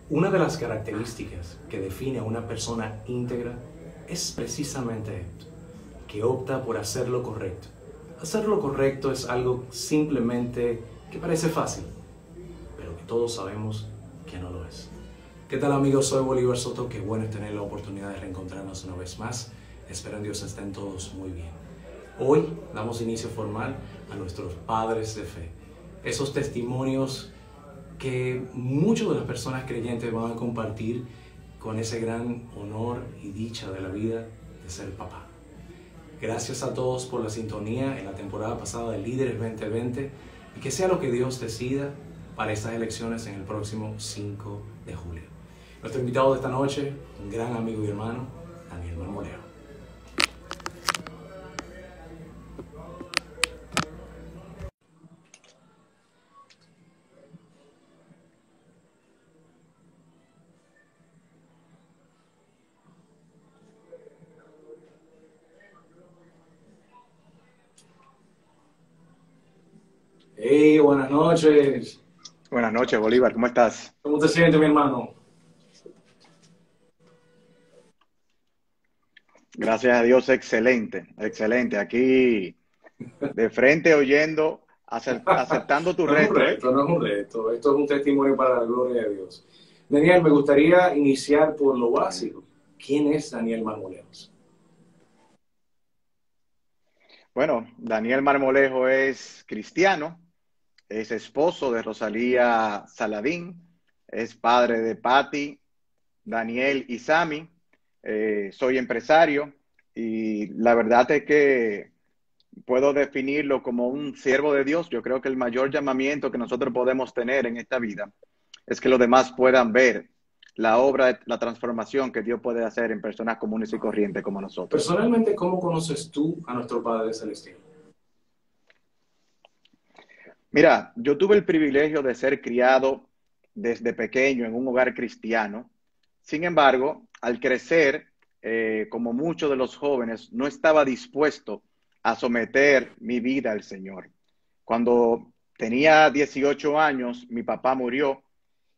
Una de las características que define a una persona íntegra es precisamente esto, que opta por hacer lo correcto. Hacer lo correcto es algo simplemente que parece fácil, pero que todos sabemos que no lo es. ¿Qué tal, amigos? Soy Bolívar Soto. Qué bueno es tener la oportunidad de reencontrarnos una vez más. Espero en Dios estén todos muy bien. Hoy damos inicio formal a nuestros padres de fe. Esos testimonios que muchas de las personas creyentes van a compartir con ese gran honor y dicha de la vida de ser papá. Gracias a todos por la sintonía en la temporada pasada de Líderes 2020 y que sea lo que Dios decida para estas elecciones en el próximo 5 de julio. Nuestro invitado de esta noche, un gran amigo y hermano, Daniel Marmolejo. Hey, buenas noches. Buenas noches, Bolívar, ¿cómo estás? ¿Cómo te sientes, mi hermano? Gracias a Dios, excelente, excelente. Aquí de frente oyendo, aceptando tu No es un reto, ¿eh? reto, no es un reto. Esto es un testimonio para la gloria de Dios. Daniel, me gustaría iniciar por lo Amén. básico. ¿Quién es Daniel Marmoleos? Bueno, Daniel Marmolejo es cristiano, es esposo de Rosalía Saladín, es padre de Patti, Daniel y Sammy. Soy empresario y la verdad es que puedo definirlo como un siervo de Dios. Yo creo que el mayor llamamiento que nosotros podemos tener en esta vida es que los demás puedan ver la obra, la transformación que Dios puede hacer en personas comunes y corrientes como nosotros. Personalmente, ¿cómo conoces tú a nuestro Padre Celestial? Mira, yo tuve el privilegio de ser criado desde pequeño en un hogar cristiano. Sin embargo, al crecer, como muchos de los jóvenes, no estaba dispuesto a someter mi vida al Señor. Cuando tenía 18 años, mi papá murió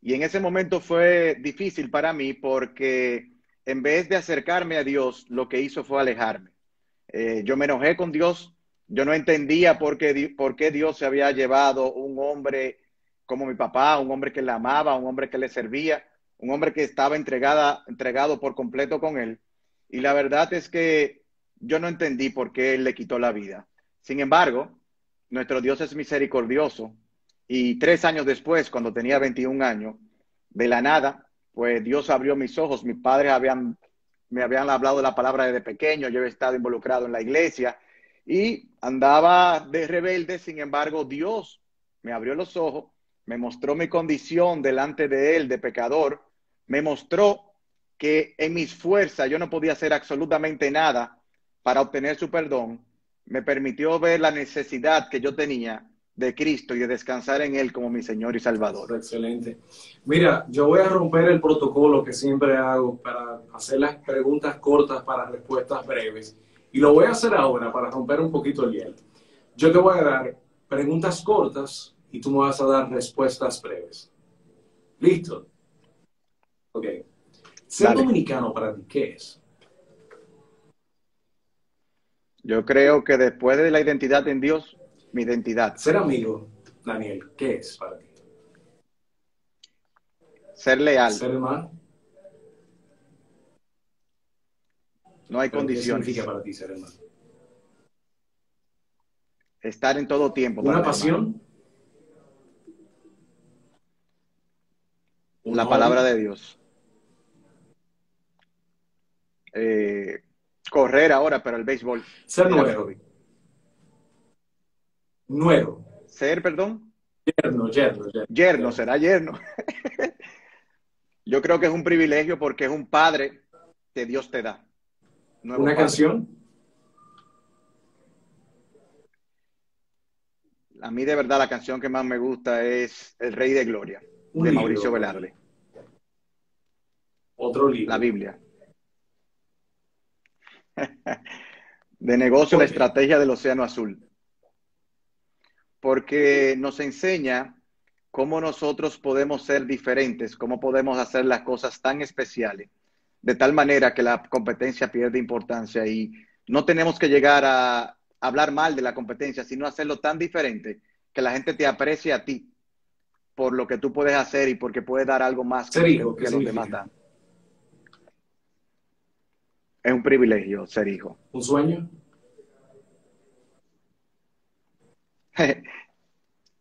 y en ese momento fue difícil para mí porque en vez de acercarme a Dios, lo que hizo fue alejarme. Yo me enojé con Dios, yo no entendía por qué Dios se había llevado un hombre como mi papá, un hombre que le amaba, un hombre que le servía, un hombre que estaba entregado por completo con él. Y la verdad es que yo no entendí por qué él le quitó la vida. Sin embargo, nuestro Dios es misericordioso y 3 años después, cuando tenía 21 años, de la nada, pues Dios abrió mis ojos. Mis padres me habían hablado de la palabra desde pequeño, yo he estado involucrado en la iglesia y andaba de rebelde. Sin embargo, Dios me abrió los ojos, me mostró mi condición delante de Él de pecador, me mostró que en mis fuerzas yo no podía hacer absolutamente nada para obtener su perdón, me permitió ver la necesidad que yo tenía de Cristo y de descansar en Él como mi Señor y Eso Salvador. es excelente. Mira, yo voy a romper el protocolo que siempre hago para hacer las preguntas cortas para respuestas breves. Y lo voy a hacer ahora para romper un poquito el hielo. Yo te voy a dar preguntas cortas y tú me vas a dar respuestas breves. ¿Listo? Ok. Ser Dale. dominicano para ti, ¿qué es? Yo creo que después de la identidad en Dios, mi identidad, Ser amigo, Daniel, ¿qué es para ti? ser leal, Ser hermano, no hay pero ¿qué significa condiciones. para ti ser hermano? Estar en todo tiempo para ¿Una mi hermano. pasión? ¿Un La palabra hobby? de Dios. Eh, Correr ahora, pero el béisbol Ser era mi nuero. hobby. Nuero. Ser, perdón, Yerno, yerno, yerno, yerno, yerno. será yerno. Yo creo que es un privilegio porque es un padre que Dios te da. Nuevo ¿Una padre. canción? A mí de verdad la canción que más me gusta es El Rey de Gloria, Un de libro, Mauricio Daniel. Velarde. Otro La libro. Biblia. De negocio, la ¿Por qué? estrategia del Océano Azul. Porque nos enseña cómo nosotros podemos ser diferentes, cómo podemos hacer las cosas tan especiales, de tal manera que la competencia pierde importancia y no tenemos que llegar a hablar mal de la competencia, sino hacerlo tan diferente que la gente te aprecie a ti por lo que tú puedes hacer y porque puedes dar algo más Ser hijo, ¿qué que los demás significa? dan. Es un privilegio ser hijo. ¿Un sueño?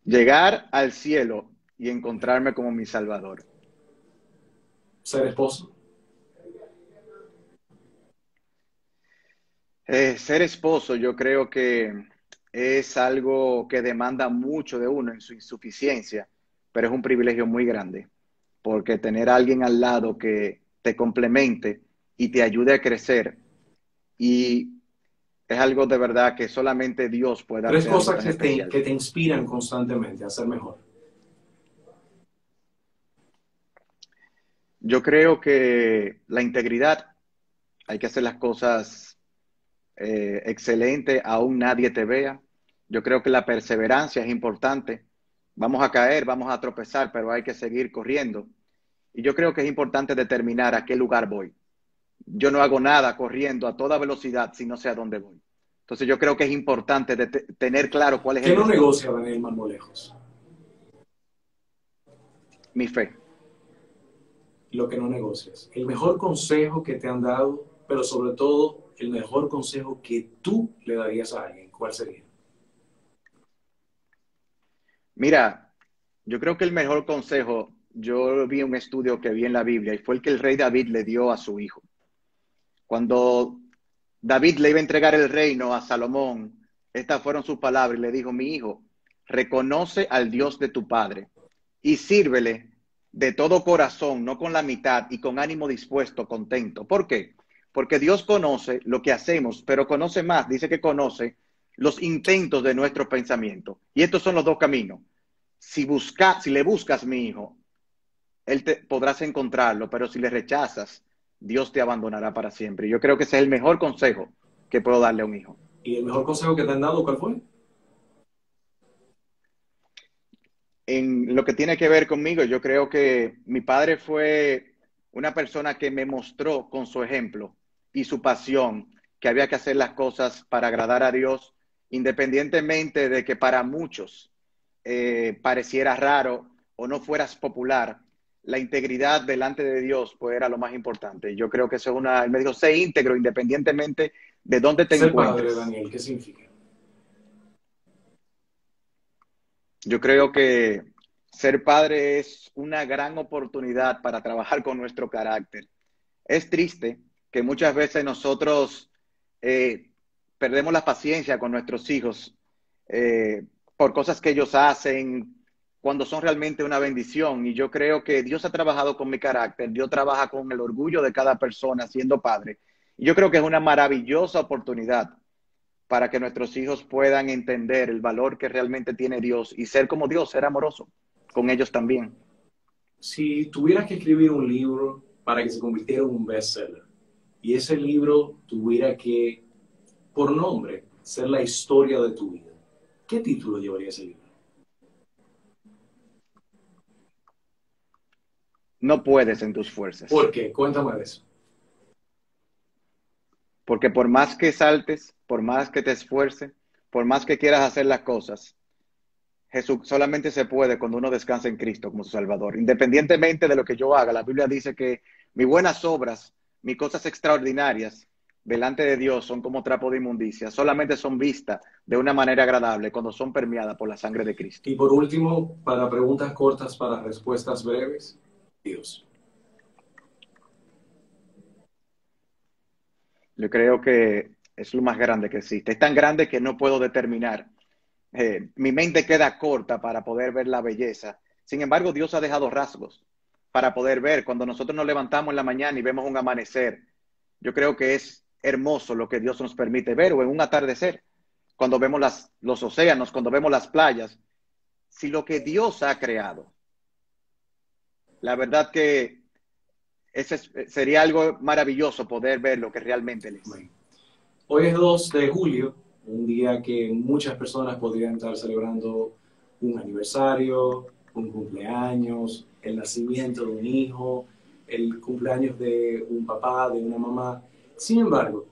Llegar al cielo y encontrarme como mi Salvador. ¿Ser esposo? Ser esposo yo creo que es algo que demanda mucho de uno en su insuficiencia, pero es un privilegio muy grande, porque tener a alguien al lado que te complemente y te ayude a crecer, y es algo de verdad que solamente Dios puede Tres darte algo cosas tan especial. que te inspiran constantemente a ser mejor. Yo creo que la integridad, hay que hacer las cosas excelente, aún nadie te vea. Yo creo que la perseverancia es importante. Vamos a caer, vamos a tropezar, pero hay que seguir corriendo. Y yo creo que es importante determinar a qué lugar voy. Yo no hago nada corriendo a toda velocidad si no sé a dónde voy. Entonces yo creo que es importante tener claro cuál es ¿Qué el no destino. negocia Daniel Marmolejos? Mi fe. Lo que no negocias. El mejor consejo que te han dado, pero sobre todo el mejor consejo que tú le darías a alguien, ¿cuál sería? Mira, yo creo que el mejor consejo, yo vi un estudio que vi en la Biblia y fue el que el rey David le dio a su hijo. Cuando David le iba a entregar el reino a Salomón, estas fueron sus palabras y le dijo: mi hijo, reconoce al Dios de tu padre y sírvele de todo corazón, no con la mitad, y con ánimo dispuesto, contento. ¿Por qué? Porque Dios conoce lo que hacemos, pero conoce más, dice que conoce los intentos de nuestro pensamiento. Y estos son los dos caminos. Si le buscas, mi hijo, podrás encontrarlo, pero si le rechazas, Dios te abandonará para siempre. Yo creo que ese es el mejor consejo que puedo darle a un hijo. ¿Y el mejor consejo que te han dado, cuál fue? En lo que tiene que ver conmigo, yo creo que mi padre fue una persona que me mostró con su ejemplo y su pasión que había que hacer las cosas para agradar a Dios, independientemente de que para muchos pareciera raro o no fueras popular. La integridad delante de Dios pues era lo más importante. Yo creo que eso es él me dijo: sé íntegro independientemente de dónde te Ser padre, encuentres. Daniel, ¿qué significa? Yo creo que ser padre es una gran oportunidad para trabajar con nuestro carácter. Es triste que muchas veces nosotros eh, perdemos la paciencia con nuestros hijos por cosas que ellos hacen cuando son realmente una bendición. Y yo creo que Dios ha trabajado con mi carácter, Dios trabaja con el orgullo de cada persona siendo padre. Y yo creo que es una maravillosa oportunidad para que nuestros hijos puedan entender el valor que realmente tiene Dios y ser como Dios, ser amoroso con ellos también. Si tuvieras que escribir un libro para que se convirtiera en un bestseller y ese libro tuviera que, por nombre, ser la historia de tu vida, ¿qué título llevaría ese libro? No puedes en tus fuerzas, ¿Por qué? Cuéntame de eso. porque por más que saltes, por más que te esfuerces, por más que quieras hacer las cosas, Jesús solamente se puede cuando uno descansa en Cristo como su Salvador. Independientemente de lo que yo haga, la Biblia dice que mis buenas obras, mis cosas extraordinarias delante de Dios son como trapo de inmundicia. Solamente son vistas de una manera agradable cuando son permeadas por la sangre de Cristo. Y por último, para preguntas cortas, para respuestas breves, Dios. Yo creo que es lo más grande que existe. Es tan grande que no puedo determinar. Mi mente queda corta para poder ver la belleza. Sin embargo, Dios ha dejado rasgos para poder ver. Cuando nosotros nos levantamos en la mañana y vemos un amanecer, yo creo que es hermoso lo que Dios nos permite ver, o en un atardecer, cuando vemos los océanos, cuando vemos las playas. Si lo que Dios ha creado, la verdad que sería algo maravilloso poder ver lo que realmente Él es. Amén. Hoy es 2 de julio, un día que muchas personas podrían estar celebrando un aniversario, un cumpleaños, el nacimiento de un hijo, el cumpleaños de un papá, de una mamá. Sin embargo,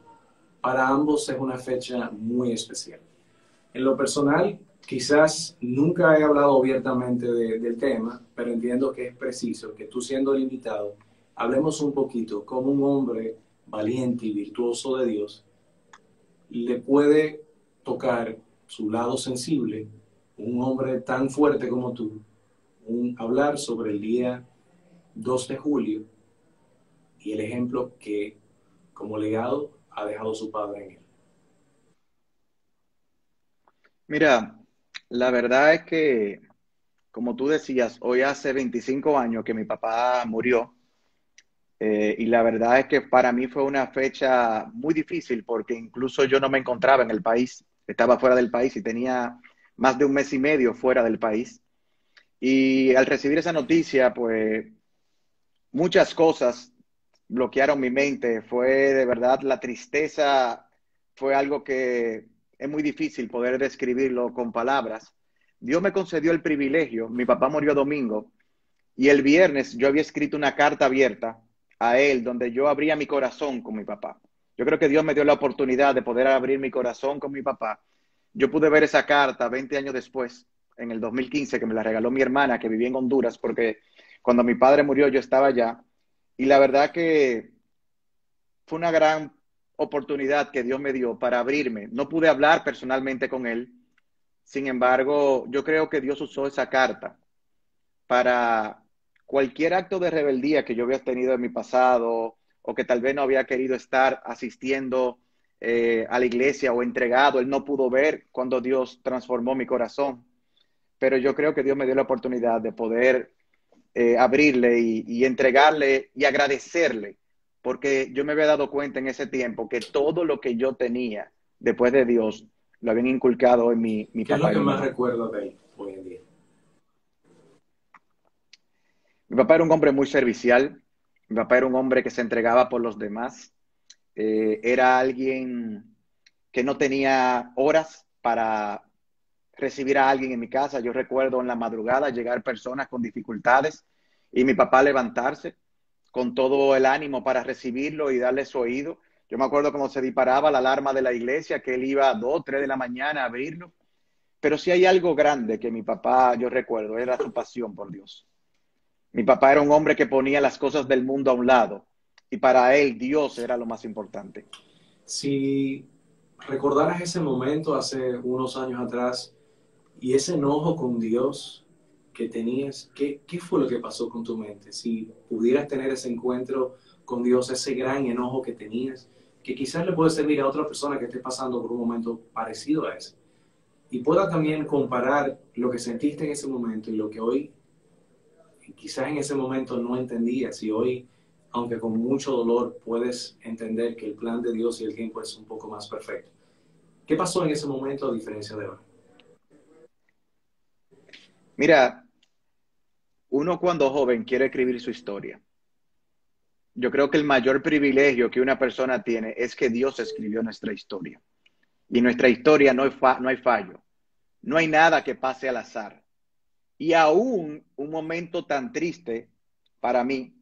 para ambos es una fecha muy especial. En lo personal, quizás nunca he hablado abiertamente del tema, pero entiendo que es preciso que tú siendo el invitado, hablemos un poquito cómo un hombre valiente y virtuoso de Dios le puede tocar su lado sensible, un hombre tan fuerte como tú, hablar sobre el día 2 de julio y el ejemplo que como legado ha dejado su padre en él. Mira, la verdad es que, como tú decías, hoy hace 25 años que mi papá murió. Y la verdad es que para mí fue una fecha muy difícil porque incluso yo no me encontraba en el país, estaba fuera del país y tenía más de un mes y medio fuera del país. Y al recibir esa noticia, pues muchas cosas bloquearon mi mente. Fue de verdad la tristeza, fue algo que es muy difícil poder describirlo con palabras. Dios me concedió el privilegio, mi papá murió domingo y el viernes yo había escrito una carta abierta a él donde yo abría mi corazón con mi papá. Yo creo que Dios me dio la oportunidad de poder abrir mi corazón con mi papá. Yo pude ver esa carta 20 años después, en el 2015, que me la regaló mi hermana que vivía en Honduras, porque cuando mi padre murió yo estaba allá. Y la verdad que fue una gran oportunidad que Dios me dio para abrirme. No pude hablar personalmente con él. Sin embargo, yo creo que Dios usó esa carta para cualquier acto de rebeldía que yo había tenido en mi pasado o que tal vez no había querido estar asistiendo a la iglesia o entregado. Él no pudo ver cuando Dios transformó mi corazón. Pero yo creo que Dios me dio la oportunidad de poder abrirle y entregarle y agradecerle, porque yo me había dado cuenta en ese tiempo que todo lo que yo tenía después de Dios lo habían inculcado en mi ¿Qué es lo papá y que mi más mamá. recuerdo de él hoy en día? Mi papá era un hombre muy servicial, mi papá era un hombre que se entregaba por los demás, era alguien que no tenía horas para recibir a alguien en mi casa. Yo recuerdo en la madrugada llegar personas con dificultades y mi papá levantarse con todo el ánimo para recibirlo y darle su oído. Yo me acuerdo cuando se disparaba la alarma de la iglesia, que él iba a 2, 3 de la mañana a abrirlo. Pero si hay algo grande que mi papá, yo recuerdo, era su pasión por Dios. Mi papá era un hombre que ponía las cosas del mundo a un lado y para él Dios era lo más importante. Si recordaras ese momento hace unos años atrás y ese enojo con Dios que tenías, ¿qué fue lo que pasó con tu mente? Si pudieras tener ese encuentro con Dios, ese gran enojo que tenías, que quizás le puede servir a otra persona que esté pasando por un momento parecido a ese. Y pueda también comparar lo que sentiste en ese momento y lo que hoy, quizás en ese momento no entendías y hoy, aunque con mucho dolor, puedes entender que el plan de Dios y el tiempo es un poco más perfecto. ¿Qué pasó en ese momento a diferencia de ahora? Mira, uno cuando joven quiere escribir su historia. Yo creo que el mayor privilegio que una persona tiene es que Dios escribió nuestra historia. Y en nuestra historia no hay fallo. No hay nada que pase al azar. Y aún un momento tan triste para mí,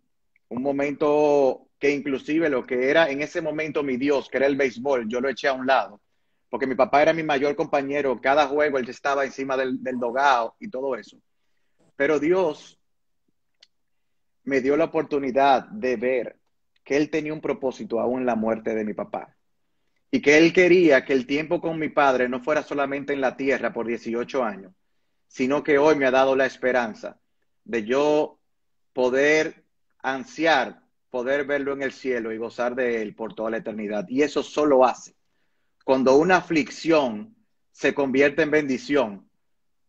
un momento que inclusive lo que era en ese momento mi Dios, que era el béisbol, yo lo eché a un lado, porque mi papá era mi mayor compañero, cada juego él estaba encima del dogao y todo eso. Pero Dios me dio la oportunidad de ver que él tenía un propósito aún en la muerte de mi papá. Y que él quería que el tiempo con mi padre no fuera solamente en la tierra por 18 años, sino que hoy me ha dado la esperanza de yo poder ansiar, poder verlo en el cielo y gozar de él por toda la eternidad. Y eso solo hace cuando una aflicción se convierte en bendición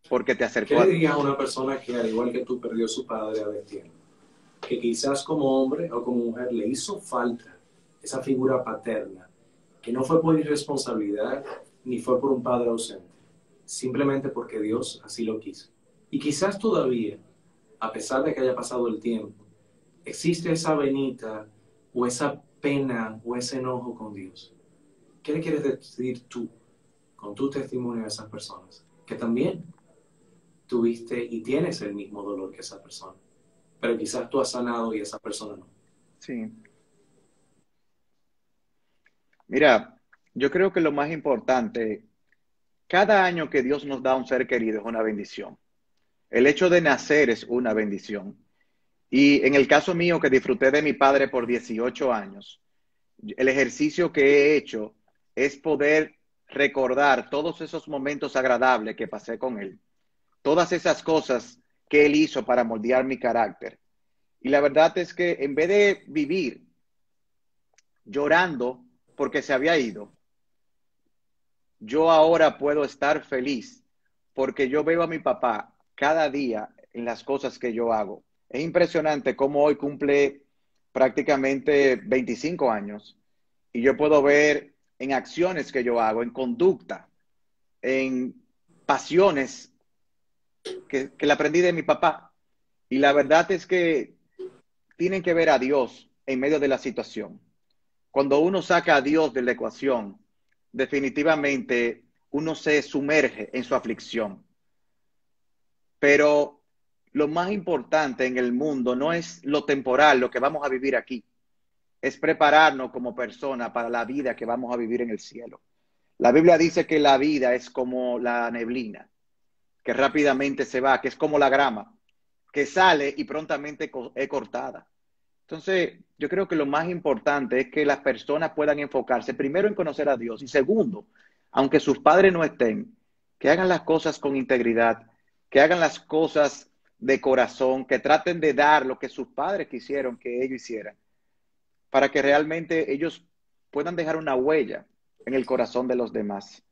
porque te ¿Qué acercó le a dirías a Dios. una persona que, al igual que tú, perdió a su padre a destiempo? Que quizás como hombre o como mujer le hizo falta esa figura paterna, que no fue por irresponsabilidad ni fue por un padre ausente, simplemente porque Dios así lo quiso. Y quizás todavía, a pesar de que haya pasado el tiempo, existe esa venita o esa pena o ese enojo con Dios. ¿Qué le quieres decir tú con tu testimonio a esas personas? Que también tuviste y tienes el mismo dolor que esa persona, pero quizás tú has sanado y esa persona no. Sí. Mira, yo creo que lo más importante, cada año que Dios nos da a un ser querido es una bendición. El hecho de nacer es una bendición. Y en el caso mío, que disfruté de mi padre por 18 años, el ejercicio que he hecho es poder recordar todos esos momentos agradables que pasé con él, todas esas cosas que él hizo para moldear mi carácter. Y la verdad es que en vez de vivir llorando porque se había ido, yo ahora puedo estar feliz porque yo veo a mi papá cada día en las cosas que yo hago. Es impresionante cómo hoy cumple prácticamente 25 años y yo puedo ver en acciones que yo hago, en conducta, en pasiones que le aprendí de mi papá. Y la verdad es que tienen que ver a Dios en medio de la situación. Cuando uno saca a Dios de la ecuación, definitivamente uno se sumerge en su aflicción. Pero lo más importante en el mundo no es lo temporal, lo que vamos a vivir aquí, es prepararnos como persona para la vida que vamos a vivir en el cielo. La Biblia dice que la vida es como la neblina, que rápidamente se va, que es como la grama, que sale y prontamente es cortada. Entonces, yo creo que lo más importante es que las personas puedan enfocarse primero en conocer a Dios y segundo, aunque sus padres no estén, que hagan las cosas con integridad, que hagan las cosas de corazón, que traten de dar lo que sus padres quisieron que ellos hicieran, para que realmente ellos puedan dejar una huella en el corazón de los demás.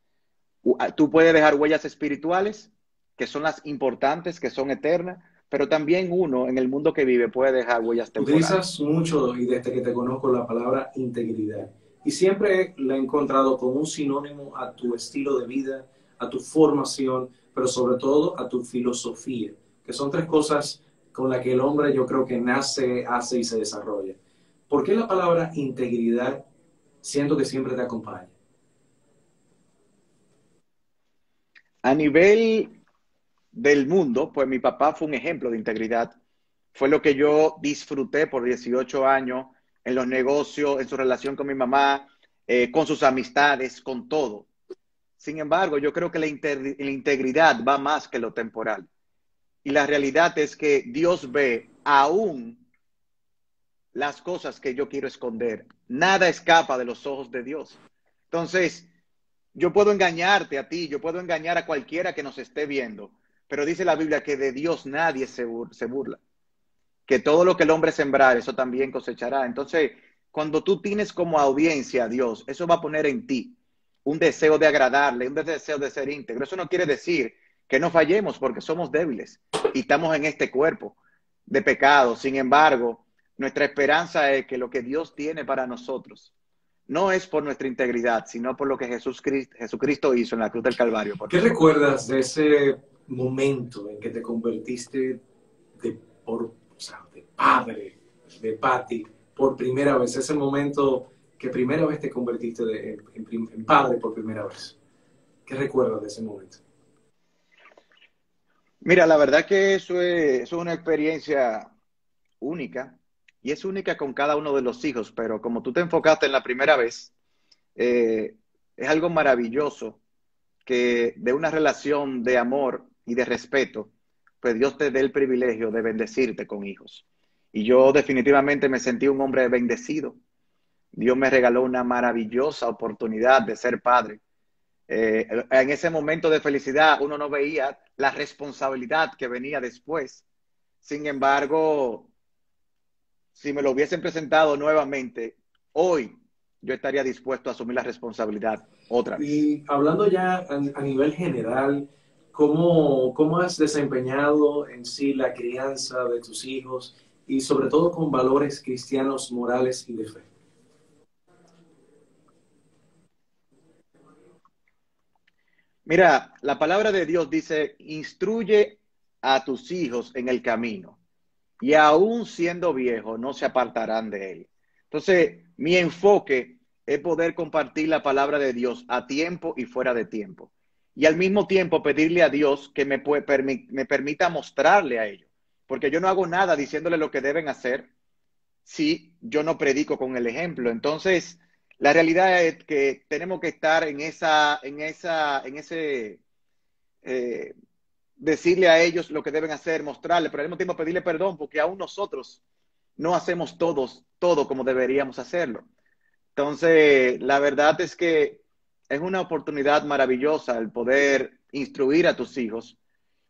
Tú puedes dejar huellas espirituales, que son las importantes, que son eternas, pero también uno en el mundo que vive puede dejar huellas temporales. Utilizas mucho, y desde que te conozco, la palabra integridad. Y siempre la he encontrado como un sinónimo a tu estilo de vida, a tu formación, pero sobre todo a tu filosofía, que son tres cosas con las que el hombre yo creo que nace, hace y se desarrolla. ¿Por qué la palabra integridad siento que siempre te acompaña? A nivel del mundo, pues mi papá fue un ejemplo de integridad. Fue lo que yo disfruté por 18 años en los negocios, en su relación con mi mamá, con sus amistades, con todo. Sin embargo, yo creo que la integridad va más que lo temporal. Y la realidad es que Dios ve aún las cosas que yo quiero esconder. Nada escapa de los ojos de Dios. Entonces, yo puedo engañarte a ti, yo puedo engañar a cualquiera que nos esté viendo, pero dice la Biblia que de Dios nadie se burla, que todo lo que el hombre sembrar, eso también cosechará. Entonces, cuando tú tienes como audiencia a Dios, eso va a poner en ti un deseo de agradarle, un deseo de ser íntegro. Eso no quiere decir que no fallemos porque somos débiles y estamos en este cuerpo de pecado. Sin embargo, nuestra esperanza es que lo que Dios tiene para nosotros no es por nuestra integridad, sino por lo que Jesucristo hizo en la cruz del Calvario por ¿Qué nosotros. recuerdas de ese momento en que te convertiste o sea, de padre, de Patty, por primera vez? Ese momento que primera vez te convertiste en padre por primera vez. ¿Qué recuerdas de ese momento? Mira, la verdad que eso es una experiencia única y es única con cada uno de los hijos, pero como tú te enfocaste en la primera vez, es algo maravilloso que de una relación de amor y de respeto, pues Dios te dé el privilegio de bendecirte con hijos. Y yo definitivamente me sentí un hombre bendecido. Dios me regaló una maravillosa oportunidad de ser padre. En ese momento de felicidad uno no veía la responsabilidad que venía después. Sin embargo, si me lo hubiesen presentado nuevamente, hoy yo estaría dispuesto a asumir la responsabilidad otra vez. Y hablando ya a nivel general, ¿cómo has desempeñado en sí la crianza de tus hijos y sobre todo con valores cristianos, morales y de fe? Mira, la palabra de Dios dice, instruye a tus hijos en el camino y aún siendo viejos no se apartarán de él. Entonces, mi enfoque es poder compartir la palabra de Dios a tiempo y fuera de tiempo. y al mismo tiempo pedirle a Dios que me permita mostrarle a ellos. Porque yo no hago nada diciéndole lo que deben hacer si yo no predico con el ejemplo. Entonces, la realidad es que tenemos que estar en ese, eh, decirle a ellos lo que deben hacer, mostrarle, pero al mismo tiempo pedirle perdón, porque aún nosotros no hacemos todo como deberíamos hacerlo. Entonces, la verdad es que es una oportunidad maravillosa el poder instruir a tus hijos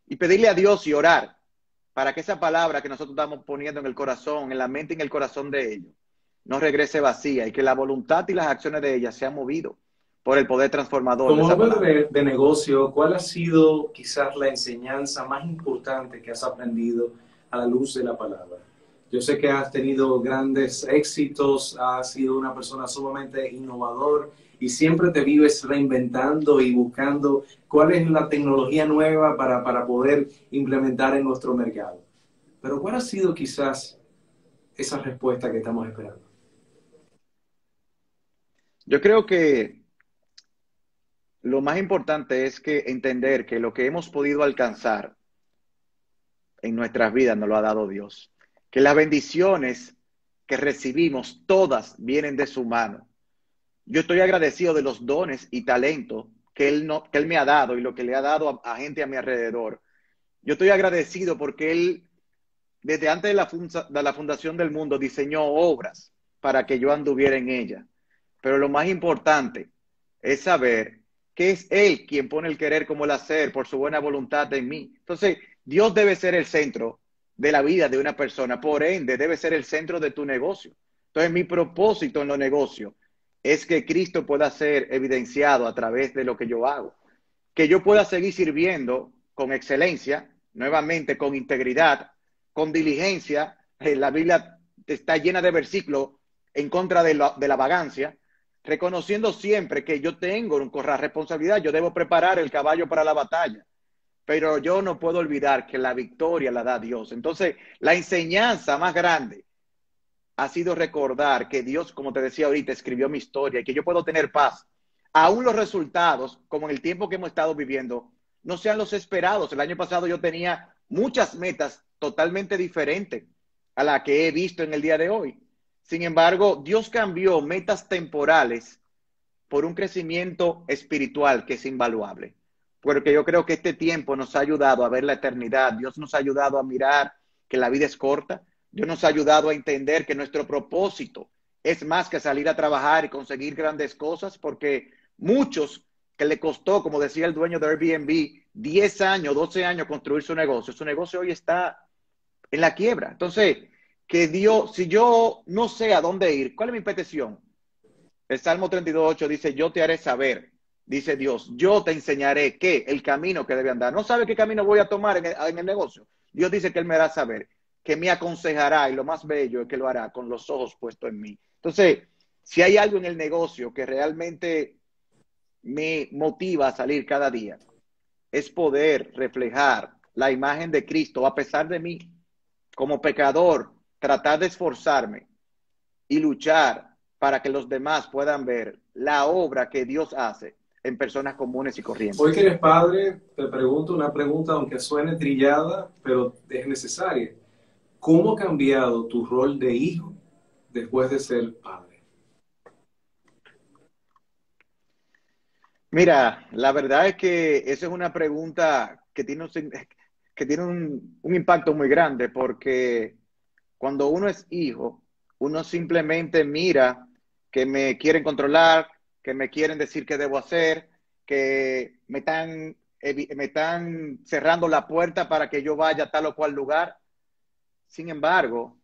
y pedirle a Dios y orar para que esa palabra que nosotros estamos poniendo en el corazón, en la mente y en el corazón de ellos, no regrese vacía y que la voluntad y las acciones de ellas sean movidos por el poder transformador de Como esa hombre palabra. de negocio, ¿cuál ha sido quizás la enseñanza más importante que has aprendido a la luz de la palabra? Yo sé que has tenido grandes éxitos, has sido una persona sumamente innovador y siempre te vives reinventando y buscando cuál es la tecnología nueva para poder implementar en nuestro mercado. Pero ¿cuál ha sido quizás esa respuesta que estamos esperando? Yo creo que lo más importante es que entender que lo que hemos podido alcanzar en nuestras vidas nos lo ha dado Dios. Que las bendiciones que recibimos, todas vienen de su mano. Yo estoy agradecido de los dones y talentos que Él, no, que él me ha dado y lo que le ha dado a gente a mi alrededor. Yo estoy agradecido porque Él, desde antes de la fundación del mundo, diseñó obras para que yo anduviera en ella. Pero lo más importante es saber que es Él quien pone el querer como el hacer por su buena voluntad en mí. Entonces, Dios debe ser el centro de la vida de una persona, por ende, debe ser el centro de tu negocio. Entonces, mi propósito en los negocios es que Cristo pueda ser evidenciado a través de lo que yo hago, que yo pueda seguir sirviendo con excelencia, nuevamente con integridad, con diligencia. La Biblia está llena de versículos en contra de la vagancia, reconociendo siempre que yo tengo una responsabilidad, yo debo preparar el caballo para la batalla, pero yo no puedo olvidar que la victoria la da Dios. Entonces, la enseñanza más grande ha sido recordar que Dios, como te decía ahorita, escribió mi historia y que yo puedo tener paz. Aún los resultados, como en el tiempo que hemos estado viviendo, no sean los esperados. El año pasado yo tenía muchas metas totalmente diferentes a las que he visto en el día de hoy. Sin embargo, Dios cambió metas temporales por un crecimiento espiritual que es invaluable. Porque yo creo que este tiempo nos ha ayudado a ver la eternidad. Dios nos ha ayudado a mirar que la vida es corta. Dios nos ha ayudado a entender que nuestro propósito es más que salir a trabajar y conseguir grandes cosas, porque muchos que le costó, como decía el dueño de Airbnb, 10 años, 12 años construir su negocio hoy está en la quiebra. Entonces, que Dios, si yo no sé a dónde ir, ¿cuál es mi petición? El Salmo 32:8 dice, yo te haré saber, dice Dios, yo te enseñaré qué, el camino que debe andar. ¿No sabe qué camino voy a tomar en el negocio? Dios dice que Él me hará saber, que me aconsejará, y lo más bello es que lo hará con los ojos puestos en mí. Entonces, si hay algo en el negocio que realmente me motiva a salir cada día, es poder reflejar la imagen de Cristo a pesar de mí, como pecador, tratar de esforzarme y luchar para que los demás puedan ver la obra que Dios hace en personas comunes y Hoy que corrientes. eres padre, te pregunto una pregunta, aunque suene trillada, pero es necesaria. ¿Cómo ha cambiado tu rol de hijo después de ser padre? Mira, la verdad es que esa es una pregunta que tiene un impacto muy grande, porque cuando uno es hijo, uno simplemente mira que me quieren controlar, que me quieren decir qué debo hacer, que me están cerrando la puerta para que yo vaya a tal o cual lugar. Sin embargo,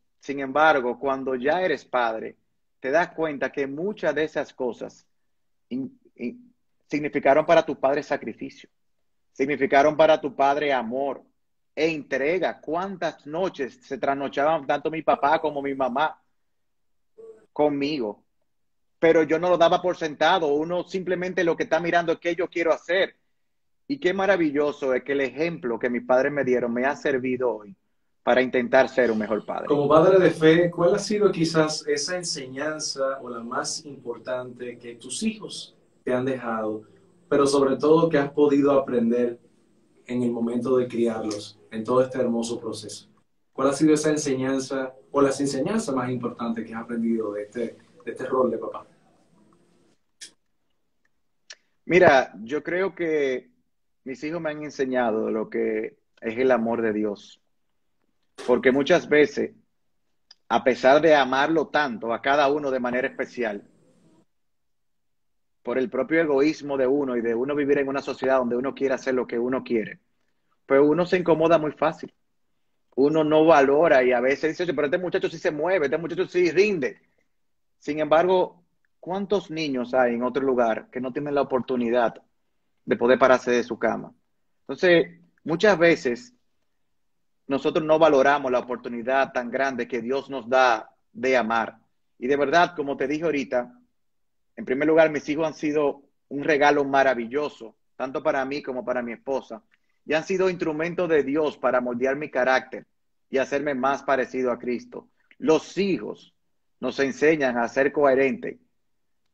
cuando ya eres padre, te das cuenta que muchas de esas cosas significaron para tu padre sacrificio, significaron para tu padre amor e entrega. ¿Cuántas noches se trasnochaban tanto mi papá como mi mamá conmigo? Pero yo no lo daba por sentado. Uno simplemente lo que está mirando es qué yo quiero hacer. Y qué maravilloso es que el ejemplo que mis padres me dieron me ha servido hoy para intentar ser un mejor padre. Como padre de fe, ¿cuál ha sido quizás esa enseñanza o la más importante que tus hijos te han dejado pero sobre todo que has podido aprender en el momento de criarlos, en todo este hermoso proceso. ¿Cuál ha sido esa enseñanza o las enseñanzas más importantes que has aprendido de este rol de papá? Mira, yo creo que mis hijos me han enseñado lo que es el amor de Dios, porque muchas veces, a pesar de amarlo tanto a cada uno de manera especial, por el propio egoísmo de uno y de uno vivir en una sociedad donde uno quiere hacer lo que uno quiere, pues uno se incomoda muy fácil. Uno no valora y a veces dice, pero este muchacho sí se mueve, este muchacho sí rinde. Sin embargo, ¿cuántos niños hay en otro lugar que no tienen la oportunidad de poder pararse de su cama? Entonces, muchas veces nosotros no valoramos la oportunidad tan grande que Dios nos da de amar. Y de verdad, como te dije ahorita, en primer lugar, mis hijos han sido un regalo maravilloso, tanto para mí como para mi esposa, y han sido instrumentos de Dios para moldear mi carácter y hacerme más parecido a Cristo. Los hijos nos enseñan a ser coherentes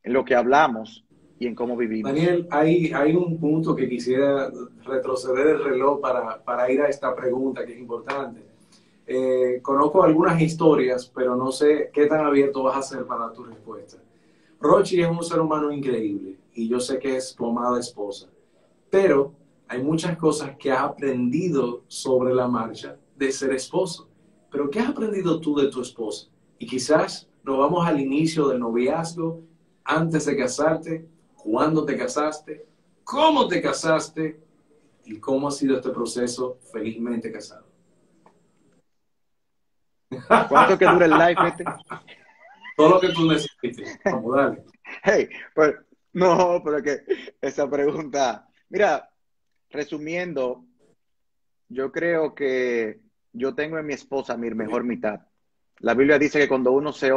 en lo que hablamos y en cómo vivimos. Daniel, hay un punto que quisiera retroceder el reloj para ir a esta pregunta que es importante. Conozco algunas historias, pero no sé qué tan abierto vas a ser para tu respuesta. Rochi es un ser humano increíble y yo sé que es tu amada esposa, pero hay muchas cosas que has aprendido sobre la marcha de ser esposo. Pero ¿qué has aprendido tú de tu esposa? Y quizás nos vamos al inicio del noviazgo, antes de casarte, cuándo te casaste, cómo te casaste y cómo ha sido este proceso felizmente casado. ¿Cuánto que dura el live este? Todo lo que tú necesites. Vamos, dale. Hey, pues, no, pero que esa pregunta, mira, resumiendo, yo creo que yo tengo en mi esposa mi mejor mitad. La Biblia dice que cuando uno se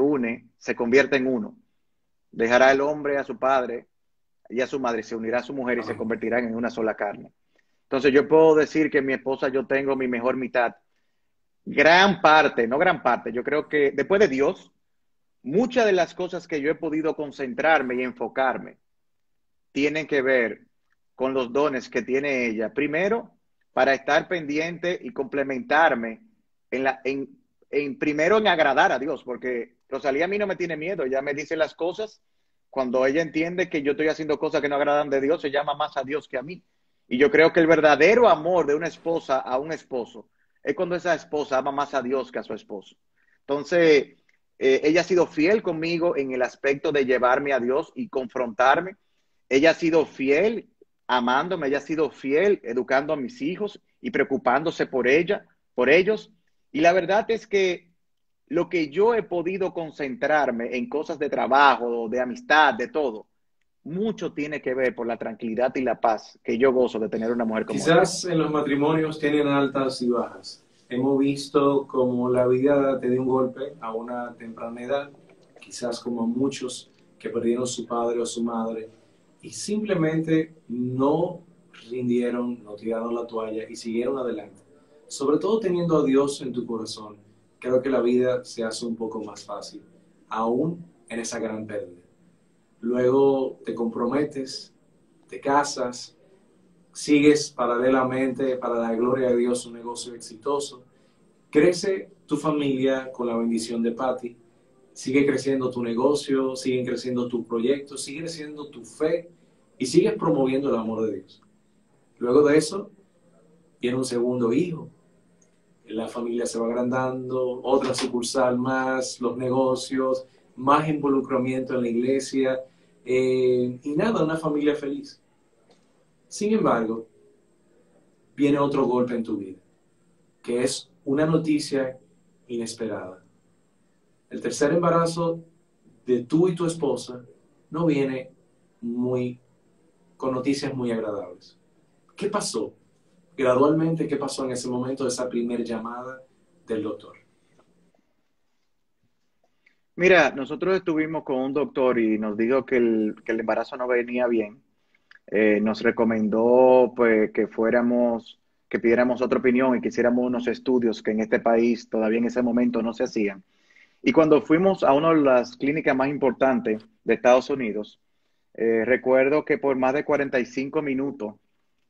une, se convierte en uno. Dejará el hombre a su padre y a su madre, se unirá a su mujer y se Amén. convertirán en una sola carne. Entonces yo puedo decir que mi esposa yo tengo mi mejor mitad. Gran parte, no gran parte, yo creo que después de Dios, muchas de las cosas que yo he podido concentrarme y enfocarme tienen que ver con los dones que tiene ella. Primero, para estar pendiente y complementarme primero en agradar a Dios, porque Rosalía a mí no me tiene miedo, ella me dice las cosas. Cuando ella entiende que yo estoy haciendo cosas que no agradan de Dios, se llama más a Dios que a mí. Y yo creo que el verdadero amor de una esposa a un esposo es cuando esa esposa ama más a Dios que a su esposo. Entonces, ella ha sido fiel conmigo en el aspecto de llevarme a Dios y confrontarme. Ella ha sido fiel amándome, ella ha sido fiel educando a mis hijos y preocupándose por ella, por ellos. Y la verdad es que lo que yo he podido concentrarme en cosas de trabajo, de amistad, de todo, mucho tiene que ver por la tranquilidad y la paz que yo gozo de tener una mujer como ella. Quizás en los matrimonios tienen altas y bajas. Hemos visto como la vida te dio un golpe a una temprana edad, quizás como muchos que perdieron su padre o su madre y simplemente no rindieron, no tiraron la toalla y siguieron adelante. Sobre todo teniendo a Dios en tu corazón, creo que la vida se hace un poco más fácil, aún en esa gran pérdida. Luego te comprometes, te casas, sigues paralelamente para la gloria de Dios un negocio exitoso, crece tu familia con la bendición de Patty, sigue creciendo tu negocio, siguen creciendo tus proyectos, sigue creciendo tu fe y sigues promoviendo el amor de Dios. Luego de eso viene un segundo hijo, la familia se va agrandando, otra sucursal más, los negocios, más involucramiento en la iglesia y nada, una familia feliz. Sin embargo, viene otro golpe en tu vida, que es una noticia inesperada. El tercer embarazo de tú y tu esposa no viene con noticias muy agradables. ¿Qué pasó? Gradualmente, ¿qué pasó en ese momento de esa primera llamada del doctor? Mira, nosotros estuvimos con un doctor y nos dijo que el embarazo no venía bien. Nos recomendó pues que fuéramos, que pidiéramos otra opinión y que hiciéramos unos estudios que en este país todavía en ese momento no se hacían. Y cuando fuimos a una de las clínicas más importantes de Estados Unidos, Recuerdo que por más de 45 minutos,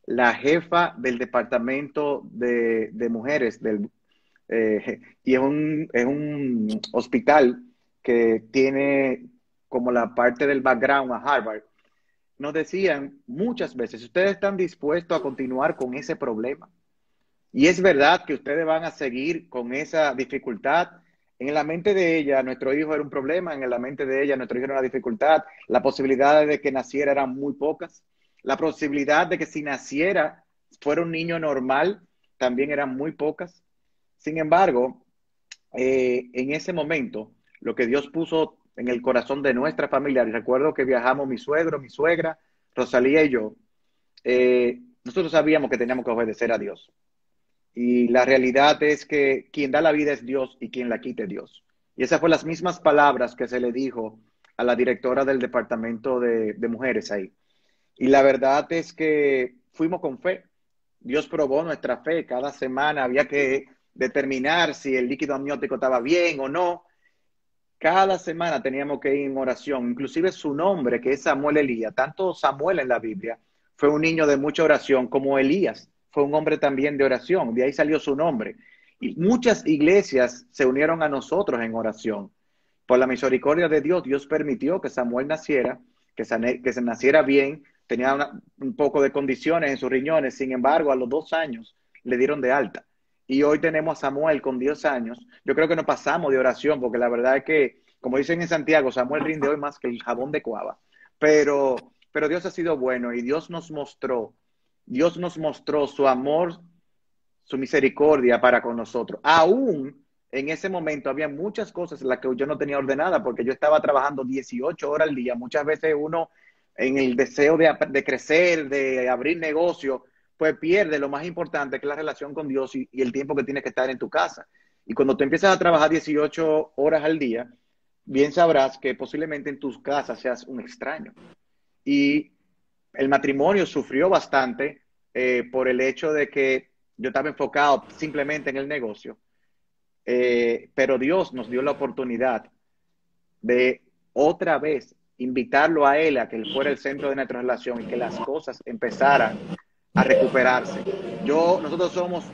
la jefa del departamento de mujeres y es un hospital que tiene como la parte del background a Harvard, nos decían muchas veces, ustedes están dispuestos a continuar con ese problema. Y es verdad que ustedes van a seguir con esa dificultad. En la mente de ella, nuestro hijo era un problema, en la mente de ella, nuestro hijo era una dificultad. La posibilidad de que naciera eran muy pocas. La posibilidad de que si naciera fuera un niño normal también eran muy pocas. Sin embargo, en ese momento, lo que Dios puso en el corazón de nuestra familia, y recuerdo que viajamos mi suegro, mi suegra, Rosalía y yo, nosotros sabíamos que teníamos que obedecer a Dios. Y la realidad es que quien da la vida es Dios y quien la quita es Dios. Y esas fueron las mismas palabras que se le dijo a la directora del departamento de mujeres ahí. Y la verdad es que fuimos con fe. Dios probó nuestra fe. Cada semana había que determinar si el líquido amniótico estaba bien o no. Cada semana teníamos que ir en oración. Inclusive su nombre, que es Samuel Elías. Tanto Samuel en la Biblia fue un niño de mucha oración como Elías. Fue un hombre también de oración. De ahí salió su nombre. Y muchas iglesias se unieron a nosotros en oración. Por la misericordia de Dios, Dios permitió que Samuel naciera, que se naciera bien. Tenía un poco de condiciones en sus riñones. Sin embargo, a los 2 años le dieron de alta. Y hoy tenemos a Samuel con 10 años. Yo creo que nos pasamos de oración, porque la verdad es que, como dicen en Santiago, Samuel rinde hoy más que el jabón de Cuava. Pero Dios ha sido bueno y Dios nos mostró su amor, su misericordia para con nosotros. Aún en ese momento había muchas cosas en las que yo no tenía ordenada, porque yo estaba trabajando 18 horas al día. Muchas veces uno, en el deseo de crecer, de abrir negocio, pues pierde lo más importante, que es la relación con Dios y el tiempo que tienes que estar en tu casa. Y cuando tú empiezas a trabajar 18 horas al día, bien sabrás que posiblemente en tus casas seas un extraño. Y el matrimonio sufrió bastante por el hecho de que yo estaba enfocado simplemente en el negocio, pero Dios nos dio la oportunidad de otra vez invitarlo a él, a que él fuera el centro de nuestra relación y que las cosas empezaran a recuperarse. Nosotros somos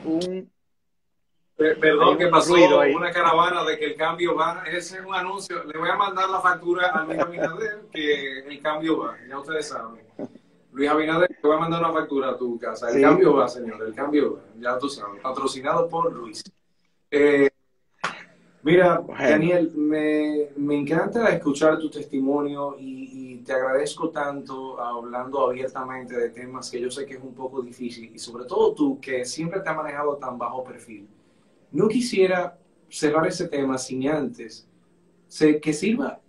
hay Perdón que un ruido pasó ahí. una caravana de que el cambio va. Ese es un anuncio. Le voy a mandar la factura a Luis Abinader que el cambio va. Ya ustedes saben. Luis Abinader, te voy a mandar una factura a tu casa. El Sí, cambio va, señor. El cambio va. Ya tú sabes. Patrocinado por Luis. Eh, Mira, bueno, Daniel, me encanta escuchar tu testimonio y te agradezco tanto hablando abiertamente de temas que yo sé que es un poco difícil y sobre todo tú que siempre te has manejado tan bajo perfil. No quisiera cerrar ese tema sin antes que sirva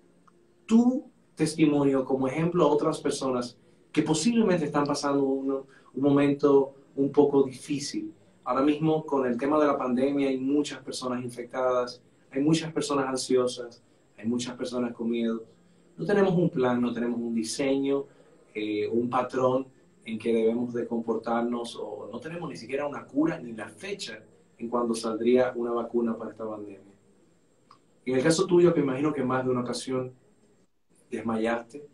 tu testimonio como ejemplo a otras personas que posiblemente están pasando un momento un poco difícil. Ahora mismo con el tema de la pandemia hay muchas personas infectadas, hay muchas personas ansiosas, hay muchas personas con miedo. No tenemos un plan, no tenemos un diseño, un patrón en que debemos de comportarnos o no tenemos ni siquiera una cura ni la fecha en cuando saldría una vacuna para esta pandemia. En el caso tuyo, que imagino que en más de una ocasión desmayaste,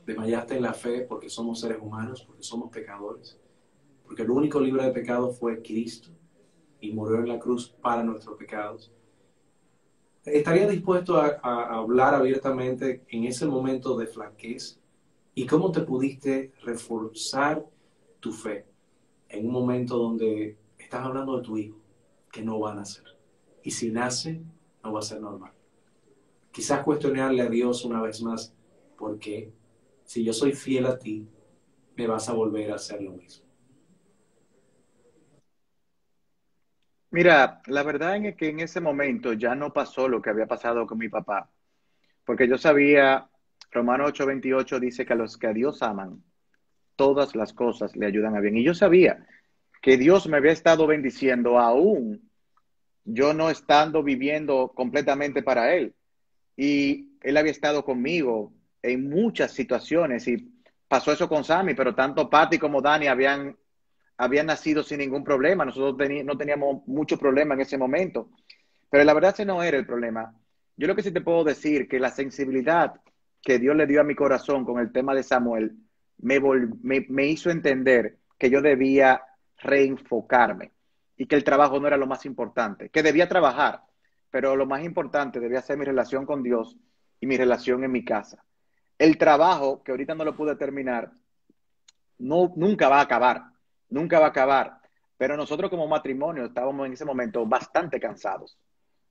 desmayaste en la fe porque somos seres humanos, porque somos pecadores, porque el único libre de pecado fue Cristo y murió en la cruz para nuestros pecados. ¿Estarías dispuesto a hablar abiertamente en ese momento de flaqueza y cómo te pudiste reforzar tu fe en un momento donde estás hablando de tu hijo que no va a nacer? Y si nace, no va a ser normal. Quizás cuestionarle a Dios una vez más, ¿por qué? Si yo soy fiel a ti, me vas a volver a hacer lo mismo. mira, la verdad es que en ese momento ya no pasó lo que había pasado con mi papá, porque yo sabía, Romano 8:28 dice que a los que a Dios aman, todas las cosas le ayudan a bien. Y yo sabía que Dios me había estado bendiciendo aún yo no estando viviendo completamente para Él. Y Él había estado conmigo en muchas situaciones y pasó eso con Sammy, pero tanto Patty como Dani habían nacido sin ningún problema. Nosotros no teníamos mucho problema en ese momento. Pero la verdad ese no era el problema. Yo lo que sí te puedo decir que la sensibilidad que Dios le dio a mi corazón con el tema de Samuel me hizo entender que yo debía reenfocarme y que el trabajo no era lo más importante, que debía trabajar, pero lo más importante debía ser mi relación con Dios y mi relación en mi casa. El trabajo, que ahorita no lo pude terminar, no, nunca va a acabar, nunca va a acabar. Pero nosotros como matrimonio estábamos en ese momento bastante cansados.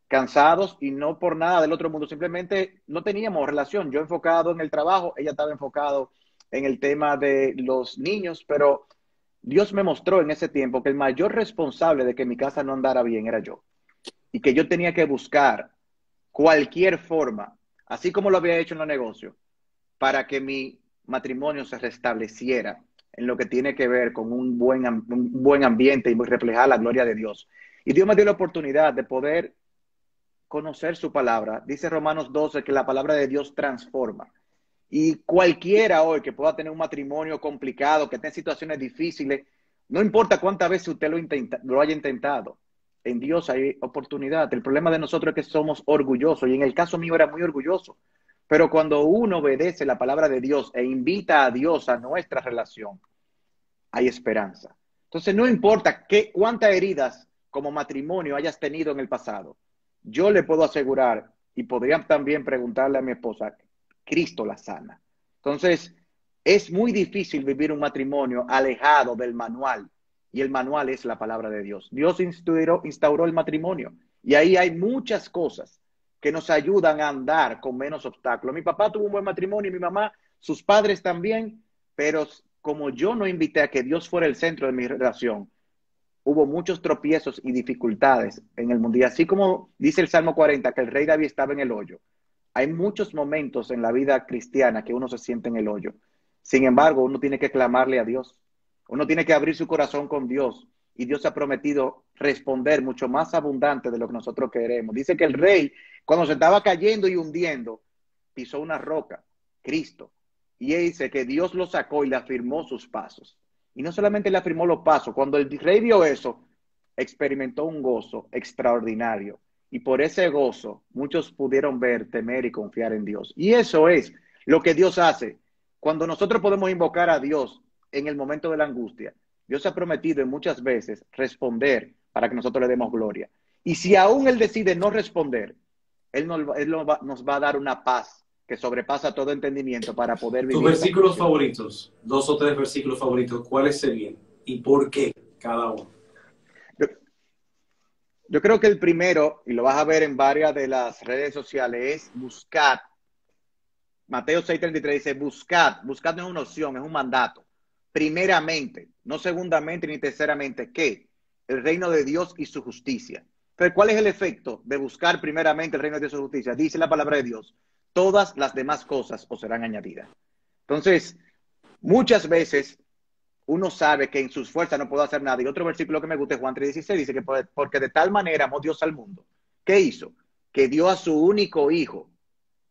Cansados y no por nada del otro mundo, simplemente no teníamos relación. Yo enfocado en el trabajo, ella estaba enfocado en el tema de los niños, pero Dios me mostró en ese tiempo que el mayor responsable de que mi casa no andara bien era yo y que yo tenía que buscar cualquier forma, así como lo había hecho en los negocios, para que mi matrimonio se restableciera en lo que tiene que ver con un buen ambiente y reflejar la gloria de Dios. Y Dios me dio la oportunidad de poder conocer su palabra. Dice Romanos 12 que la palabra de Dios transforma. Y cualquiera hoy que pueda tener un matrimonio complicado, que esté en situaciones difíciles, no importa cuántas veces usted lo haya intentado, en Dios hay oportunidad. El problema de nosotros es que somos orgullosos, y en el caso mío era muy orgulloso. Pero cuando uno obedece la palabra de Dios e invita a Dios a nuestra relación, hay esperanza. Entonces, no importa cuántas heridas como matrimonio hayas tenido en el pasado, yo le puedo asegurar, y podría también preguntarle a mi esposa, Cristo la sana. Entonces, es muy difícil vivir un matrimonio alejado del manual, y el manual es la palabra de Dios. Dios instauró el matrimonio, y ahí hay muchas cosas que nos ayudan a andar con menos obstáculos. Mi papá tuvo un buen matrimonio y mi mamá, sus padres también, pero como yo no invité a que Dios fuera el centro de mi relación, hubo muchos tropiezos y dificultades en el mundo. Y así como dice el Salmo 40, que el rey David estaba en el hoyo, hay muchos momentos en la vida cristiana que uno se siente en el hoyo. Sin embargo, uno tiene que clamarle a Dios. Uno tiene que abrir su corazón con Dios. Y Dios ha prometido responder mucho más abundante de lo que nosotros queremos. Dice que el rey, cuando se estaba cayendo y hundiendo, pisó una roca, Cristo. Y él dice que Dios lo sacó y le afirmó sus pasos. Y no solamente le afirmó los pasos, cuando el rey vio eso, experimentó un gozo extraordinario. Y por ese gozo, muchos pudieron ver, temer y confiar en Dios. Y eso es lo que Dios hace. Cuando nosotros podemos invocar a Dios en el momento de la angustia, Dios ha prometido en muchas veces responder para que nosotros le demos gloria. Y si aún Él decide no responder, nos va a dar una paz que sobrepasa todo entendimiento para poder Tus vivir esa versículos situación. favoritos, 2 o 3 versículos favoritos, ¿cuáles serían? ¿Y por qué cada uno? Yo, yo creo que el primero, y lo vas a ver en varias de las redes sociales, es buscar. Mateo 6:33 dice, buscad. Buscad no es una opción, es un mandato. Primeramente, no segundamente ni terceramente, ¿qué? El reino de Dios y su justicia. Pero ¿cuál es el efecto de buscar primeramente el reino de Dios y su justicia? Dice la palabra de Dios, todas las demás cosas os serán añadidas. Entonces, muchas veces uno sabe que en sus fuerzas no puede hacer nada. Y otro versículo que me gusta es Juan 3:16, dice que porque de tal manera amó Dios al mundo. ¿Qué hizo? Que dio a su único hijo.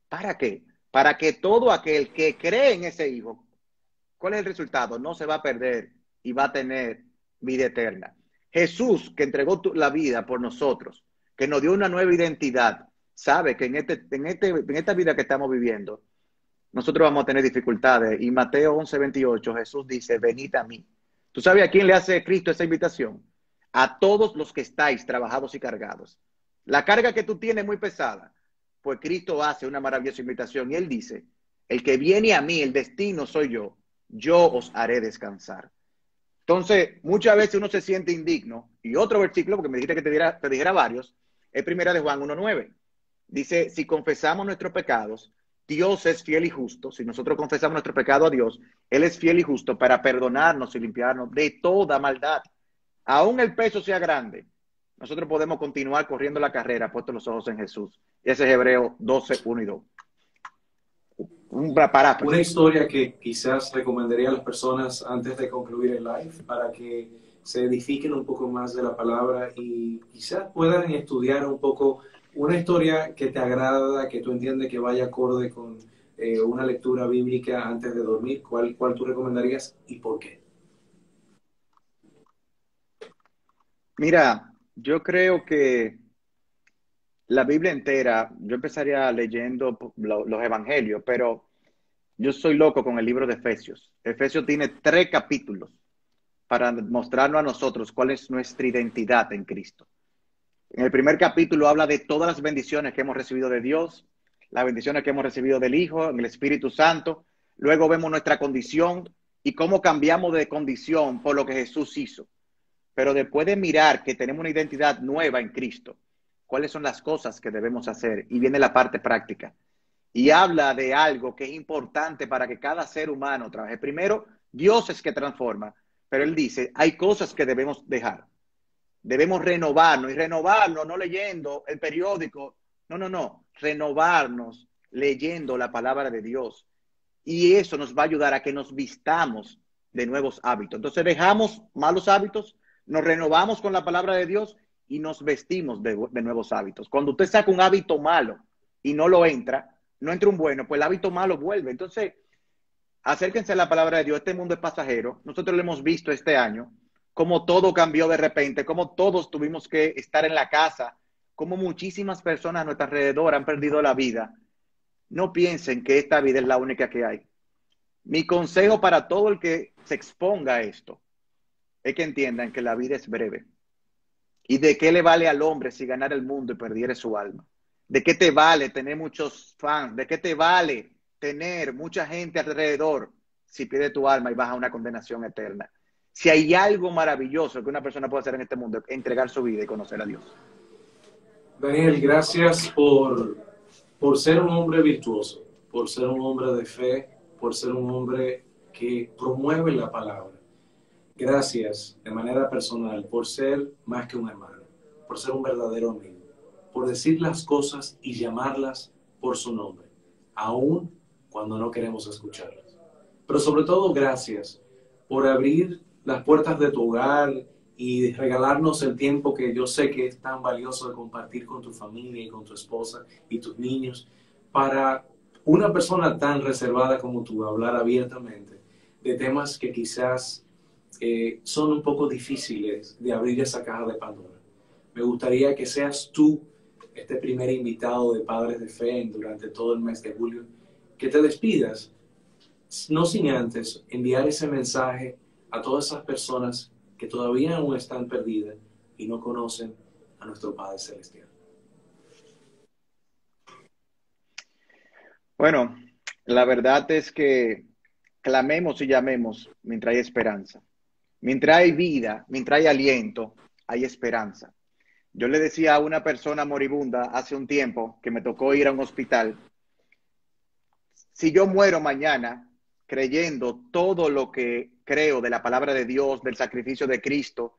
¿Para qué? Para que todo aquel que cree en ese hijo, ¿cuál es el resultado? No se va a perder y va a tener vida eterna. Jesús, que entregó la vida por nosotros, que nos dio una nueva identidad, sabe que en esta vida que estamos viviendo, nosotros vamos a tener dificultades. Y Mateo 11:28, Jesús dice, venid a mí. ¿Tú sabes a quién le hace Cristo esa invitación? A todos los que estáis trabajados y cargados. La carga que tú tienes es muy pesada. Pues Cristo hace una maravillosa invitación y Él dice, el que viene a mí, el destino soy yo os haré descansar. Entonces, muchas veces uno se siente indigno. Y otro versículo, porque me dijiste que te dijera varios, es primera de Juan 1:9. Dice, si confesamos nuestros pecados, Dios es fiel y justo. Si nosotros confesamos nuestro pecado a Dios, Él es fiel y justo para perdonarnos y limpiarnos de toda maldad. Aún el peso sea grande, nosotros podemos continuar corriendo la carrera, puestos los ojos en Jesús. Y ese es Hebreo 12:1 y 2. Un Una paráfrasis. historia que quizás recomendaría a las personas antes de concluir el live para que se edifiquen un poco más de la palabra y quizás puedan estudiar un poco una historia que te agrada, que tú entiendes que vaya acorde con una lectura bíblica antes de dormir. ¿Cuál tú recomendarías y por qué? Mira, yo creo que la Biblia entera, yo empezaría leyendo los evangelios, pero yo soy loco con el libro de Efesios. Efesios tiene 3 capítulos para mostrarnos a nosotros cuál es nuestra identidad en Cristo. En el primer capítulo habla de todas las bendiciones que hemos recibido de Dios, las bendiciones que hemos recibido del Hijo, en el Espíritu Santo. Luego vemos nuestra condición y cómo cambiamos de condición por lo que Jesús hizo. Pero después de mirar que tenemos una identidad nueva en Cristo, ¿cuáles son las cosas que debemos hacer? Y viene la parte práctica. Y habla de algo que es importante para que cada ser humano trabaje. Primero, Dios es que transforma, pero Él dice, hay cosas que debemos dejar. Debemos renovarnos, y renovarnos no leyendo el periódico, no, renovarnos leyendo la palabra de Dios. Y eso nos va a ayudar a que nos vistamos de nuevos hábitos. Entonces dejamos malos hábitos, nos renovamos con la palabra de Dios y nos vestimos de nuevos hábitos. Cuando usted saca un hábito malo y no entra un bueno, pues el hábito malo vuelve. Entonces, acérquense a la palabra de Dios. Este mundo es pasajero. Nosotros lo hemos visto este año, cómo todo cambió de repente, cómo todos tuvimos que estar en la casa, cómo muchísimas personas a nuestro alrededor han perdido la vida. No piensen que esta vida es la única que hay. Mi consejo para todo el que se exponga a esto es que entiendan que la vida es breve. ¿Y de qué le vale al hombre si ganara el mundo y perdiera su alma? ¿De qué te vale tener muchos fans? ¿De qué te vale tener mucha gente alrededor si pierdes tu alma y vas a una condenación eterna? Si hay algo maravilloso que una persona puede hacer en este mundo, es entregar su vida y conocer a Dios. Daniel, gracias por ser un hombre virtuoso, por ser un hombre de fe, por ser un hombre que promueve la palabra. Gracias de manera personal por ser más que un hermano, por ser un verdadero amigo, por decir las cosas y llamarlas por su nombre, aun cuando no queremos escucharlas. Pero sobre todo, gracias por abrir las puertas de tu hogar y regalarnos el tiempo que yo sé que es tan valioso de compartir con tu familia y con tu esposa y tus niños, para una persona tan reservada como tú hablar abiertamente de temas que quizás son un poco difíciles de abrir esa caja de Pandora. Me gustaría que seas tú este primer invitado de Padres de Fe durante todo el mes de julio, que te despidas, no sin antes enviar ese mensaje a todas esas personas que todavía aún están perdidas y no conocen a nuestro Padre Celestial. Bueno, la verdad es que clamemos y llamemos mientras hay esperanza. Mientras hay vida, mientras hay aliento, hay esperanza. Yo le decía a una persona moribunda hace un tiempo que me tocó ir a un hospital, si yo muero mañana creyendo todo lo que creo de la palabra de Dios, del sacrificio de Cristo,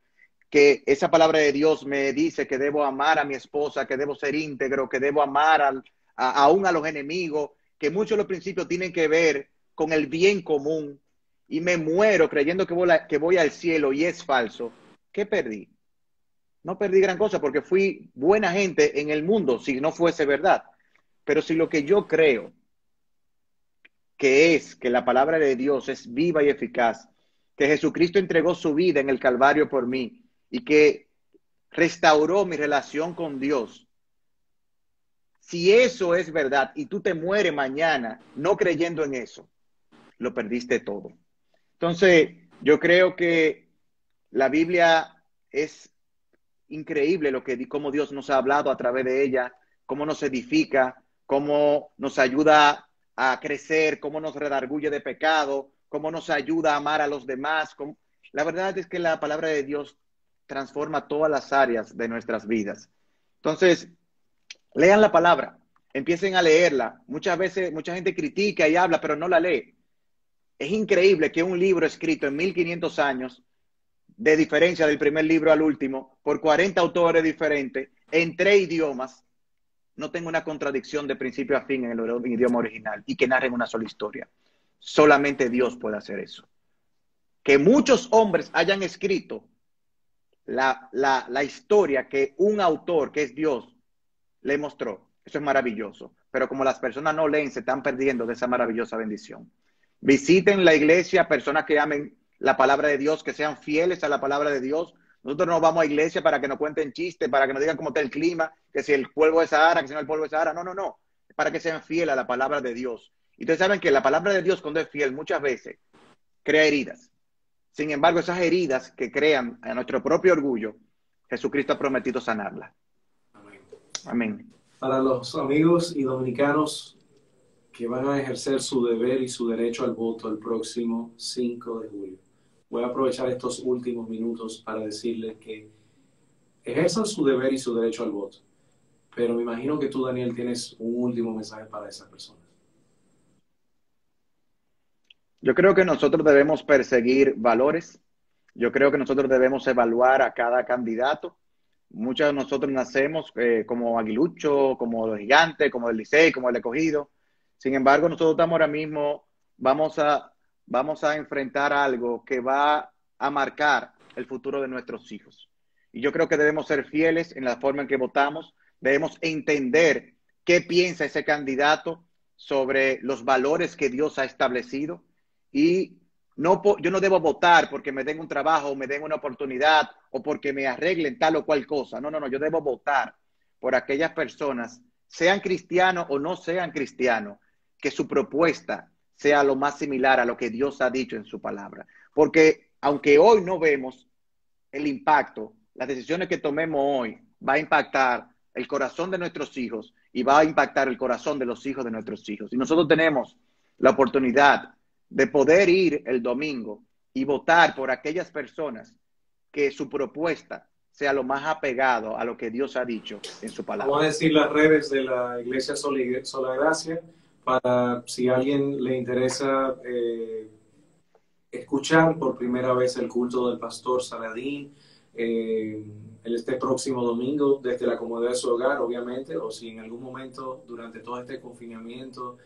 que esa palabra de Dios me dice que debo amar a mi esposa, que debo ser íntegro, que debo amar aún a los enemigos, que muchos de los principios tienen que ver con el bien común, y me muero creyendo que voy al cielo y es falso, ¿qué perdí? No perdí gran cosa porque fui buena gente en el mundo si no fuese verdad. Pero si lo que yo creo que es que la palabra de Dios es viva y eficaz, que Jesucristo entregó su vida en el Calvario por mí y que restauró mi relación con Dios, si eso es verdad y tú te mueres mañana no creyendo en eso, lo perdiste todo. Entonces, yo creo que la Biblia es increíble cómo Dios nos ha hablado a través de ella, cómo nos edifica, cómo nos ayuda a crecer, cómo nos redarguye de pecado, cómo nos ayuda a amar a los demás. La verdad es que la palabra de Dios transforma todas las áreas de nuestras vidas. Entonces, lean la palabra, empiecen a leerla. Muchas veces, mucha gente critica y habla, pero no la lee. Es increíble que un libro escrito en 1500 años, de diferencia del primer libro al último, por 40 autores diferentes, en 3 idiomas, no tenga una contradicción de principio a fin en el idioma original y que narren una sola historia. Solamente Dios puede hacer eso. Que muchos hombres hayan escrito la historia que un autor, que es Dios, le mostró. Eso es maravilloso. Pero como las personas no leen, se están perdiendo de esa maravillosa bendición. Visiten la iglesia, personas que amen la palabra de Dios, que sean fieles a la palabra de Dios. Nosotros no vamos a iglesia para que nos cuenten chistes, para que nos digan cómo está el clima, que si el polvo es Sahara, que si no el polvo es Sahara. No. Para que sean fieles a la palabra de Dios. Y ustedes saben que la palabra de Dios, cuando es fiel, muchas veces crea heridas. Sin embargo, esas heridas que crean a nuestro propio orgullo, Jesucristo ha prometido sanarlas. Amén. Amén. Para los amigos y dominicanos que van a ejercer su deber y su derecho al voto el próximo 5 de julio, voy a aprovechar estos últimos minutos para decirles que ejerzan su deber y su derecho al voto. Pero me imagino que tú, Daniel, tienes un último mensaje para esas personas. Yo creo que nosotros debemos perseguir valores. Yo creo que nosotros debemos evaluar a cada candidato. Muchos de nosotros nacemos como aguilucho, como los gigantes, como el Licey, como el escogido. Sin embargo, nosotros estamos ahora mismo, vamos a enfrentar algo que va a marcar el futuro de nuestros hijos. Y yo creo que debemos ser fieles en la forma en que votamos. Debemos entender qué piensa ese candidato sobre los valores que Dios ha establecido. Y no, yo no debo votar porque me den un trabajo o me den una oportunidad o porque me arreglen tal o cual cosa. No, no, no, yo debo votar por aquellas personas, sean cristianos o no sean cristianos, que su propuesta sea lo más similar a lo que Dios ha dicho en su palabra. Porque aunque hoy no vemos el impacto, las decisiones que tomemos hoy va a impactar el corazón de nuestros hijos y va a impactar el corazón de los hijos de nuestros hijos. Y nosotros tenemos la oportunidad de poder ir el domingo y votar por aquellas personas que su propuesta sea lo más apegado a lo que Dios ha dicho en su palabra. Vamos a decir las redes de la Iglesia Sola Gracia para si a alguien le interesa escuchar por primera vez el culto del pastor Saladín este próximo domingo desde la comodidad de su hogar, obviamente, o si en algún momento durante todo este confinamiento,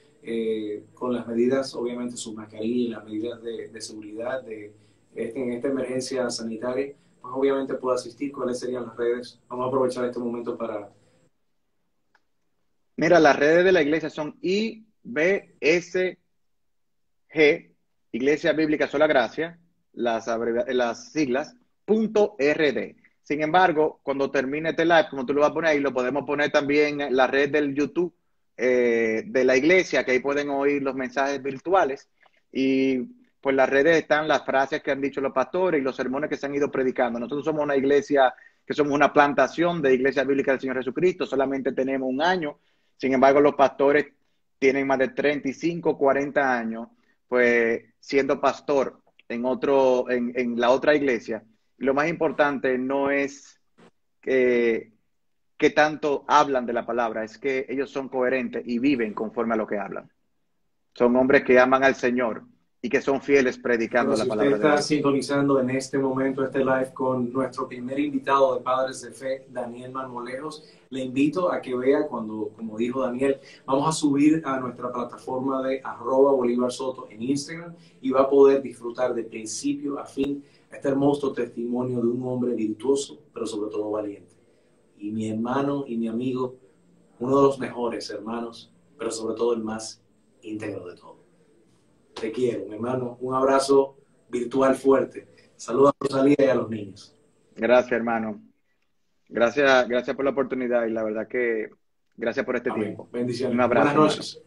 con las medidas, obviamente, sus mascarillas y las medidas de seguridad en esta emergencia sanitaria, pues obviamente puede asistir. ¿Cuáles serían las redes? Vamos a aprovechar este momento para... Mira, las redes de la iglesia son IBSG, Iglesia Bíblica Sola Gracia, las siglas, .rd. Sin embargo, cuando termine este live, como tú lo vas a poner ahí, lo podemos poner también en la red del YouTube de la iglesia, que ahí pueden oír los mensajes virtuales. Y pues las redes están las frases que han dicho los pastores y los sermones que se han ido predicando. Nosotros somos una iglesia que somos una plantación de Iglesia Bíblica del Señor Jesucristo, solamente tenemos un año. Sin embargo, los pastores tienen más de 35, 40 años, pues siendo pastor en la otra iglesia. Y lo más importante no es que tanto hablan de la palabra, es que ellos son coherentes y viven conforme a lo que hablan. Son hombres que aman al Señor y que son fieles predicando Bueno, la si usted palabra de está Dios. sintonizando en este momento este live con nuestro primer invitado de Padres de Fe, Daniel Marmolejos, le invito a que vea cuando, como dijo Daniel, vamos a subir a nuestra plataforma de @BolívarSoto en Instagram y va a poder disfrutar de principio a fin este hermoso testimonio de un hombre virtuoso, pero sobre todo valiente. Y mi hermano y mi amigo, uno de los mejores hermanos, pero sobre todo el más íntegro de todos. Te quiero, mi hermano. Un abrazo virtual fuerte. Saludos a Rosalía y a los niños. Gracias, hermano. Gracias por la oportunidad y la verdad que gracias por este Amén. tiempo. Bendiciones. Un abrazo, Buenas hermano. noches.